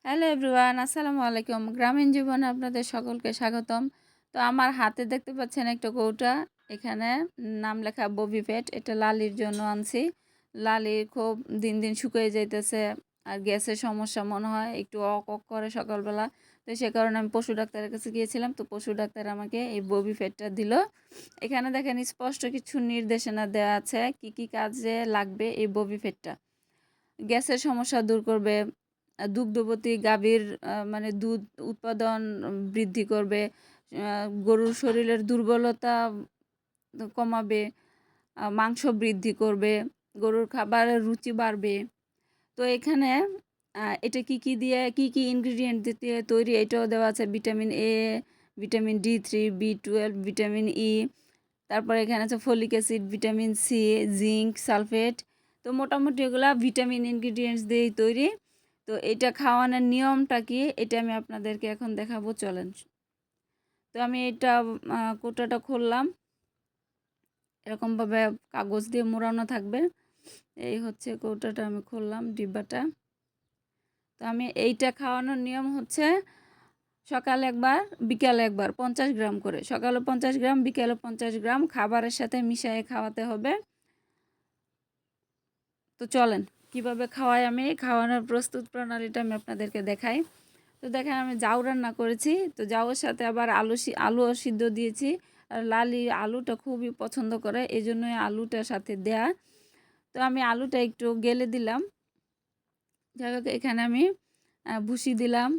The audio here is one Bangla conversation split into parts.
হ্যালো এভরিওয়ান, আসসালামু আলাইকুম। গ্রামীণ জীবনে আপনাদের সকলকে স্বাগতম। তো আমার হাতে দেখতে পাচ্ছেন একটা কৌটা, এখানে নাম লেখা ববি ফেট। এটা লালির জন্য আনছি। লালি খুব দিন দিন শুকিয়ে যাইতেছে, আর গ্যাসের সমস্যা মনে হয়, একটু অক অক করে সকালবেলা। তো সে কারণে আমি পশু ডাক্তারের কাছে গিয়েছিলাম। তো পশু ডাক্তার আমাকে এই ববি ফেটটা দিল। এখানে দেখেন স্পষ্ট কিছু নির্দেশনা দেওয়া আছে কি কি কাজে লাগবে এই ববি ফেটটা। গ্যাসের সমস্যা দূর করবে, দুগ্ধবতী গাভীর মানে দুধ উৎপাদন বৃদ্ধি করবে, গরুর শরীরের দুর্বলতা কমাবে, মাংস বৃদ্ধি করবে, গরুর খাবারের রুচি বাড়বে। তো এখানে এটা কি কি দিয়ে কি কি ইনগ্রিডিয়েন্ট দিয়ে তৈরি এটাও দেওয়া আছে। ভিটামিন এ, ভিটামিন ডি3, বি12, ভিটামিন ই, তারপর এখানে আছে folic acid, vitamin C, zinc, sulphate. তো মোটামুটি এগুলা ভিটামিন ইনগ্রিডিয়েন্টস দিয়েই তৈরি। তো এটা খাওয়ানোর নিয়মটা কি এটা আমি আপনাদেরকে এখন দেখাবো, চলেন। তো আমি এটা কৌটাটা খুললাম, এরকমভাবে কাগজ দিয়ে মোড়ানো থাকবে। এই হচ্ছে কৌটাটা আমি খুললাম, ডিব্বাটা। তো আমি এইটা খাওয়ানোর নিয়ম হচ্ছে সকালে একবার, বিকালে একবার 50 গ্রাম করে, সকালে 50 গ্রাম, বিকালে 50 গ্রাম খাবারের সাথে মিশিয়ে খাওয়াতে হবে। তো চলেন কিভাবে খাওয়াই, আমি খাওয়ানোর প্রস্তুত প্রণালীটা আমি আপনাদেরকে দেখাই। তো দেখেন আমি জাউ রান্না করেছি। তো জাউয়ের সাথে আবার আলুও সিদ্ধ দিয়েছি। আর লালি আলুটা খুবই পছন্দ করে, এই জন্যই আলুটার সাথে দেয়া। তো আমি আলুটা একটু গেলে দিলাম। যাই হোক, এখানে আমি ভুসি দিলাম,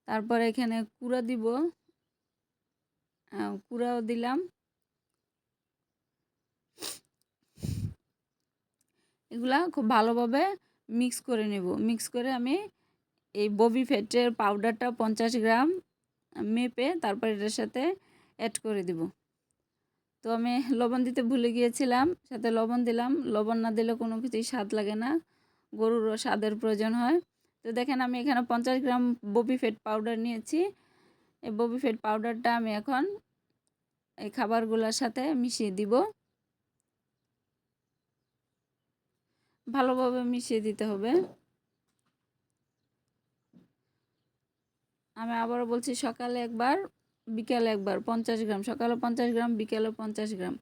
তারপরে এখানে কুড়া দিব, কুড়াও দিলাম। এগুলা খুব ভালোভাবে মিক্স করে নেব। মিক্স করে আমি এই ববি ফ্যাটের পাউডারটা 50 গ্রাম মেপে তারপর এটার সাথে অ্যাড করে দিব। তো আমি লবণ দিতে ভুলে গিয়েছিলাম, সাথে লবণ দিলাম। লবণ না দিলে কোনো কিছুই স্বাদ লাগে না, গরুরও স্বাদের প্রয়োজন হয়। তো দেখেন আমি এখানে 50 গ্রাম ববি ফ্যাট পাউডার নিয়েছি। এই ববি ফ্যাট পাউডারটা আমি এখন এই খাবারগুলোর সাথে মিশিয়ে দিব। ভালোভাবে মিশিয়ে দিতে হবে। আমি আবারও বলছি, সকালে একবার, বিকালে একবার 50 গ্রাম, সকালে 50 গ্রাম, বিকালে 50 গ্রাম।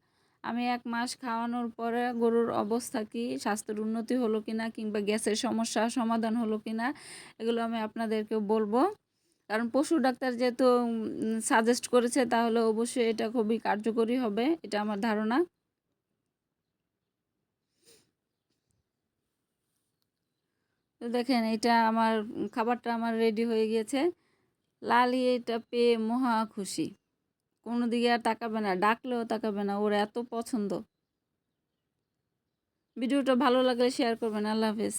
আমি 1 মাস খাওয়ানোর পরে গরুর অবস্থা কি, স্বাস্থ্যের উন্নতি হলো কিনা, কিংবা গ্যাসের সমস্যা সমাধান হলো কিনা, এগুলো আমি আপনাদেরকে বলবো। কারণ পশু ডাক্তার যেহেতু সাজেস্ট করেছে, তাহলে অবশ্যই এটা খুবই কার্যকরী হবে, এটা আমার ধারণা। তো দেখেন এটা আমার খাবারটা আমার রেডি হয়ে গিয়েছে। লালি এটা পেয়ে মহা খুশি, কোনো দিকে আর তাকাবে না, ডাকলেও তাকাবে না, ওর এত পছন্দ। ভিডিওটা ভালো লাগলে শেয়ার করবেন। আল্লাহ হাফেজ।